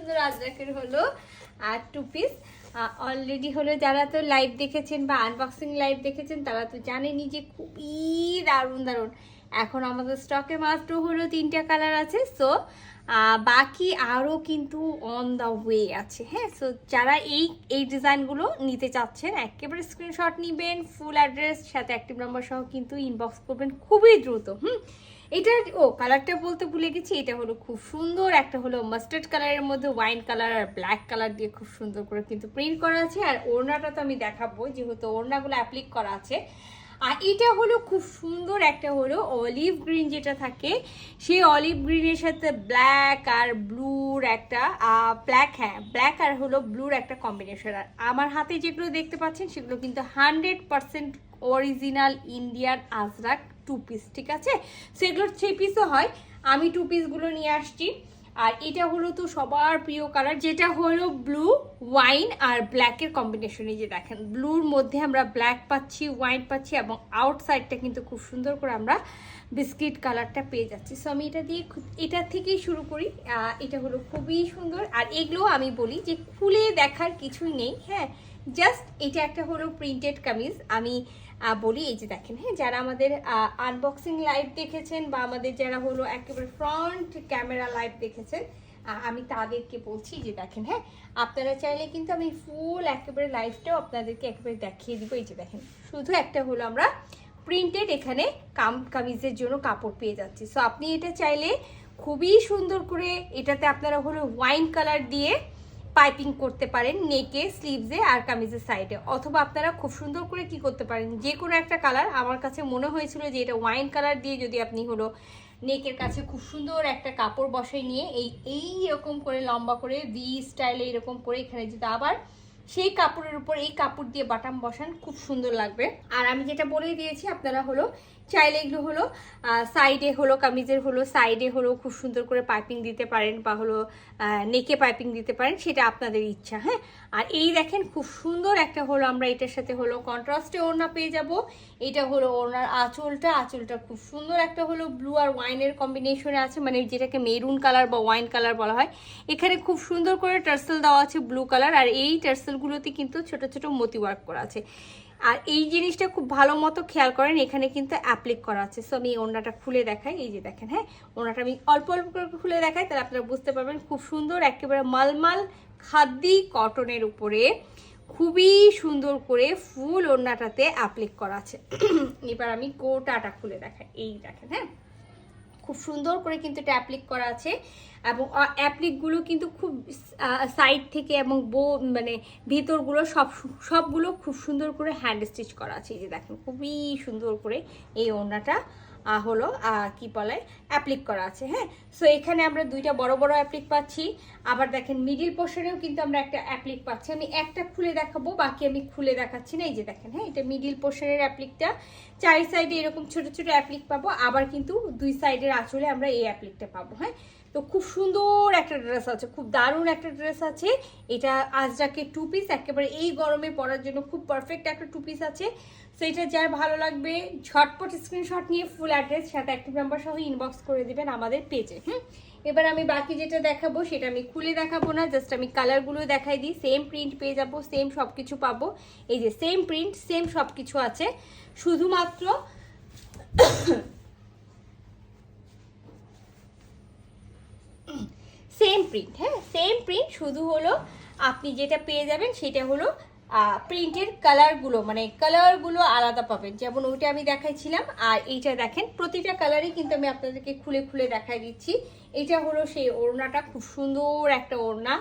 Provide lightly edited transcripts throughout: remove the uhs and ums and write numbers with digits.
সুন্দর আজরাকের হলো আর 2 piece already হলো। যারা তো লাইভ দেখেছেন বা আনবক্সিং লাইভ দেখেছেন তারা তো জানেনই যে খুবই দারুণ দারুণ। এখন আমাদের স্টকে মাত্র হলো 3টা কালার আছে। সো বাকি আরও কিন্তু অন দ্য ওয়ে আছে। হ্যাঁ, সো যারা এই ডিজাইনগুলো নিতে চাচ্ছেন একেবারে স্ক্রিনশট নেবেন, ফুল অ্যাড্রেস সাথে অ্যাক্টিভ নাম্বার সহ কিন্তু ইনবক্স করবেন খুবই দ্রুত। এটা কালারটা বলতে ভুলে গেছি, এটা হলো খুব সুন্দর একটা হলো মাস্টার্ড কালারের মধ্যে ওয়াইন কালার আর ব্ল্যাক কালার দিয়ে খুব সুন্দর করে কিন্তু প্রিন্ট করা আছে। আর ওড়নাটা তো আমি দেখাবো যেহেতু ওড়নাগুলো অ্যাপ্লিক করা আছে। আর এটা হলো খুব সুন্দর একটা হলো অলিভ গ্রিন যেটা থাকে সেই অলিভ গ্রিনের সাথে ব্ল্যাক আর ব্লুর একটা ব্ল্যাক আর হলো ব্লুর একটা কম্বিনেশন। আর আমার হাতে যেগুলো দেখতে পাচ্ছেন সেগুলো কিন্তু 100% অরিজিনাল ইন্ডিয়ান আজরাক 2 পিস, ঠিক আছে? সেগুলোর 3 পিসও হয়, আমি 2 পিসগুলো নিয়ে আসছি। আর এটা হলো তো সবার প্রিয় কালার যেটা হলো ব্লু ওয়াইন আর ব্ল্যাকের কম্বিনেশনে। যে দেখেন ব্লুর মধ্যে আমরা ব্ল্যাক পাচ্ছি, ওয়াইন পাচ্ছি এবং আউটসাইডটা কিন্তু খুব সুন্দর করে আমরা বিস্কিট কালারটা পেয়ে যাচ্ছি। সো আমি এটা থেকেই শুরু করি। এটা হলো খুবই সুন্দর। আর এগুলো আমি বলি যে খুলে দেখার কিছুই নেই। হ্যাঁ, জাস্ট এটা একটা হলো প্রিন্টেড কামিজ। আমি বলি এই যে দেখেন, হ্যাঁ, যারা আমাদের আনবক্সিং লাইভ দেখেছেন বা আমাদের যারা হলো একেবারে ফ্রন্ট ক্যামেরা লাইভ দেখেছেন আমি তাদেরকে বলছি যে দেখেন, হ্যাঁ, আপনারা চাইলে কিন্তু আমি ফুল একেবারে লাইভটাও আপনাদেরকে একেবারে দেখিয়ে দিব। এই যে দেখেন, শুধু একটা হলো আমরা প্রিন্টেড এখানে কামিজের জন্য কাপড় পেয়ে যাচ্ছি। সো আপনি এটা চাইলে খুবই সুন্দর করে এটাতে আপনারা হলো ওয়াইন কালার দিয়ে পাইপিং করতে পারেন নেকে, স্লিভসে আর কামিজের সাইডে। অথবা আপনারা খুব সুন্দর করে কি করতে পারেন, যে কোনো একটা কালার, আমার কাছে মনে হয়েছিল যে এটা ওয়াইন কালার দিয়ে যদি আপনি হলো নেকের কাছে খুব সুন্দর একটা কাপড় বসাই নিয়ে এইরকম করে লম্বা করে ভি স্টাইলে এরকম করে এখানে যদি আবার সেই কাপড়ের উপর এই কাপড় দিয়ে বাটাম বসান খুব সুন্দর লাগবে। আর আমি যেটা বলেই দিয়েছি আপনারা হলো চাইলে এগুলো হলো সাইডে হলো কামিজের হলো সাইডে হলো খুব সুন্দর করে পাইপিং দিতে পারেন বা হলো নেকে পাইপিং দিতে পারেন, সেটা আপনাদের ইচ্ছা। হ্যাঁ, আর এই দেখেন খুব সুন্দর একটা হলো আমরা এটার সাথে হলো কন্ট্রাস্টে ওড়না পেয়ে যাব। এটা হলো ওড়নার আঁচলটা খুব সুন্দর একটা হলো ব্লু আর ওয়াইনের কম্বিনেশনে আছে, মানে যেটাকে মেরুন কালার বা ওয়াইন কালার বলা হয়। এখানে খুব সুন্দর করে টার্সেল দেওয়া আছে ব্লু কালার, আর এই টার্সেলগুলোতে কিন্তু ছোট ছোট মতি ওয়ার্ক করা আছে। আর এই জিনিসটা খুব ভালো মতো খেয়াল করেন, এখানে কিন্তু অ্যাপ্লিক করা আছে। সো আমি ওড়নাটা খুলে দেখাই, এই যে দেখেন, হ্যাঁ, ওড়নাটা আমি অল্প অল্প করে খুলে দেখাই তাহলে আপনারা বুঝতে পারবেন। খুব সুন্দর একেবারে মালমাল খাদ্দি কটনের উপরে খুবই সুন্দর করে ফুল ওড়নাটাতে অ্যাপ্লিক করা আছে। এবার আমি গোটাটা খুলে দেখাই, এই দেখেন, হ্যাঁ, খুব সুন্দর করে কিন্তু এটা অ্যাপ্লিক করা আছে এবং অ্যাপ্লিকগুলো কিন্তু খুব সাইড থেকে এবং মানে ভিতরগুলো সবগুলো খুব সুন্দর করে হ্যান্ড স্টিচ করা আছে। এই যে দেখেন খুবই সুন্দর করে এই ওড়নাটা হলো কি বলে অ্যাপ্লিক করা আছে। হ্যাঁ, সো এখানে আমরা দুইটা বড় বড় অ্যাপ্লিক পাচ্ছি, আবার দেখেন মিডিল পোর্শনেও কিন্তু আমরা একটা অ্যাপ্লিক পাচ্ছি। আমি একটা খুলে দেখাবো, বাকি আমি খুলে দেখাচ্ছি না। এই যে দেখেন, হ্যাঁ, এটা মিডিল পোর্শনের অ্যাপ্লিকটা, চারি সাইডে এরকম ছোট ছোট অ্যাপ্লিক পাবো, আবার কিন্তু দুই সাইডের আঁচলে আমরা এই অ্যাপ্লিকটা পাবো। হ্যাঁ, তো খুব সুন্দর একটা ড্রেস আছে, খুব দারুণ একটা ড্রেস আছে। এটা আজরাকে 2 পিস, একেবারে এই গরমে পরার জন্য খুব পারফেক্ট একটা 2 পিস আছে। সো এটা যার ভালো লাগবে ঝটপট স্ক্রিনশট নিয়ে ফুল অ্যাড্রেস সাথে অ্যাক্টিভ নাম্বার সহ ইনবক্স করে দিবেন আমাদের পেজে। এবার আমি বাকি যেটা দেখাবো সেটা আমি খুলে দেখাবো না, জাস্ট আমি কালারগুলো দেখাই দিই। সেম প্রিন্ট পেয়ে যাবো, সেম সব কিছু পাবো। এই যে সেম প্রিন্ট সেম সব কিছু আছে, শুধুমাত্র সেম প্রিন্ট। হ্যাঁ, সেম প্রিন্ট, শুধু হলো আপনি যেটা পেয়ে যাবেন সেটা হলো প্রিন্টের কালারগুলো, মানে কালারগুলো আলাদা পাবেন। যেমন ওইটা আমি দেখাইছিলাম, আর এইটা দেখেন প্রতিটা কালারই কিন্তু আমি আপনাদেরকে খুলে খুলে দেখাই দিচ্ছি। এটা হলো সেই ওড়নাটা, খুব সুন্দর একটা ওড়না।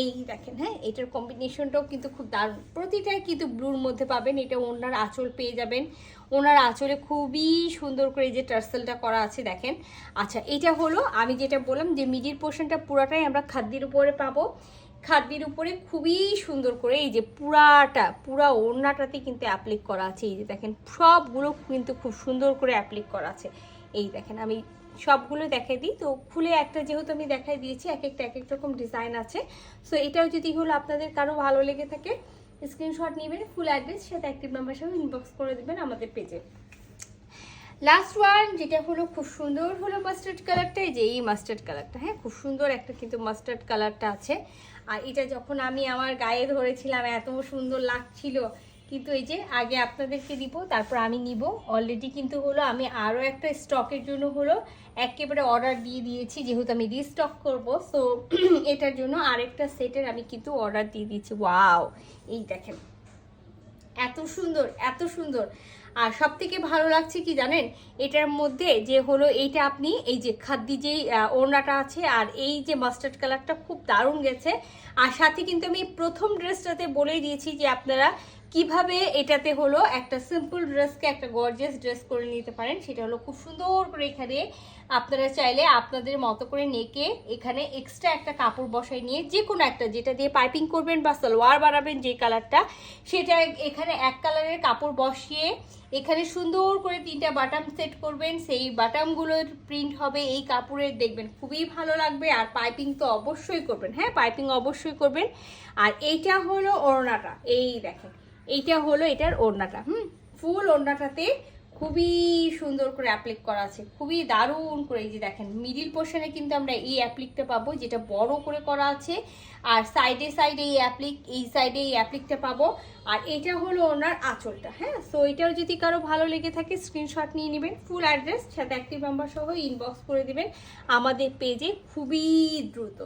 এই দেখেন, হ্যাঁ, এটার কম্বিনেশনটাও কিন্তু খুব দারুণ, প্রতিটাই কিন্তু ব্লুর মধ্যে পাবেন। এটা ওড়নার আঁচল পেয়ে যাবেন, ওনার আঁচলে খুবই সুন্দর করে যে টার্সেলটা করা আছে দেখেন। আচ্ছা, এটা হলো আমি যেটা বললাম যে মিডিল পোর্শনটা পুরাটাই আমরা খাদ্যের উপরে পাবো। খাদ্যের উপরে খুবই সুন্দর করে এই যে পুরা ওড়নাটাতে কিন্তু অ্যাপ্লিক করা আছে। এই যে দেখেন সবগুলো কিন্তু খুব সুন্দর করে অ্যাপ্লিক করা আছে। এই দেখেন আমি সবগুলো দেখাই দিই, তো খুলে একটা যেহেতু আমি দেখাই দিয়েছি, এক একটা এক এক রকম ডিজাইন আছে। সো এটাও যদি হলো আপনাদের কারো ভালো লেগে থাকে স্ক্রিনশট নেবেন, ফুল অ্যাড্রেস সাথে অ্যাক্টিভ নাম্বার সহ ইনবক্স করে দেবেন আমাদের পেজে। লাস্ট ওয়ান যেটা হলো খুব সুন্দর হলো মাস্টার্ড কালারটা, এই যে এই মাস্টার্ড কালারটা, হ্যাঁ খুব সুন্দর একটা কিন্তু মাস্টার্ড কালারটা আছে। আর এটা যখন আমি আমার গায়ে ধরেছিলাম এত সুন্দর লাগছিল, কিন্তু এই যে আগে আপনাদেরকে দিব তারপর আমি নিব। অলরেডি কিন্তু হলো আমি আরও একটা স্টকের জন্য হলো একেবারে অর্ডার দিয়ে দিয়েছি, যেহেতু আমি রিস্টক করব। সো এটার জন্য আরেকটা সেটের আমি কিন্তু অর্ডার দিয়ে দিয়েছি। ওয়াও, এই দেখেন এত সুন্দর, এত সুন্দর। আর সব থেকে ভালো লাগছে কি জানেন, এটার মধ্যে যে হলো এইটা আপনি এই যে খাদ্যি যেই ওড়নাটা আছে আর এই যে মাস্টার্ড কালারটা খুব দারুণ গেছে। আর সাথে কিন্তু আমি প্রথম ড্রেসটাতে বলেই দিয়েছি যে আপনারা কিভাবে এটাতে হলো একটা সিম্পল ড্রেসকে একটা গর্জিয়াস ড্রেস করে নিতে পারেন। সেটা হলো খুব সুন্দর করে এখানে আপনারা চাইলে আপনাদের মতো করে নেকে এখানে এক্সট্রা একটা কাপড় বসাই নিয়ে যে কোনো একটা যেটা দিয়ে পাইপিং করবেন বা সালোয়ার বানাবেন যে কালারটা, সেটা এখানে এক কালারের কাপড় বসিয়ে এখানে সুন্দর করে 3টা বাটাম সেট করবেন। সেই বাটামগুলোর প্রিন্ট হবে এই কাপড়ের, দেখবেন খুবই ভালো লাগবে। আর পাইপিং তো অবশ্যই করবেন, হ্যাঁ পাইপিং অবশ্যই করবেন। আর এইটা হলো ওড়নাটা, এই দেখেন এইটা হলো এটার ওড়নাটা। ফুল ওড়নাটাতে খুবই সুন্দর করে অ্যাপ্লিক করা আছে, খুবই দারুণ করে। এই যে দেখেন মিডিল পোর্শনে কিন্তু আমরা এই অ্যাপ্লিকটা পাবো যেটা বড় করে করা আছে, আর সাইডে সাইডে এই অ্যাপ্লিক, এই সাইডে এই অ্যাপ্লিকটা পাবো। আর এটা হলো ওনার আঁচলটা, হ্যাঁ। সো এটাও যদি কারো ভালো লেগে থাকে স্ক্রিনশট নিয়ে নেবেন, ফুল অ্যাড্রেস সাথে অ্যাক্টিভ নাম্বার সহ ইনবক্স করে দিবেন আমাদের পেজে খুবই দ্রুত।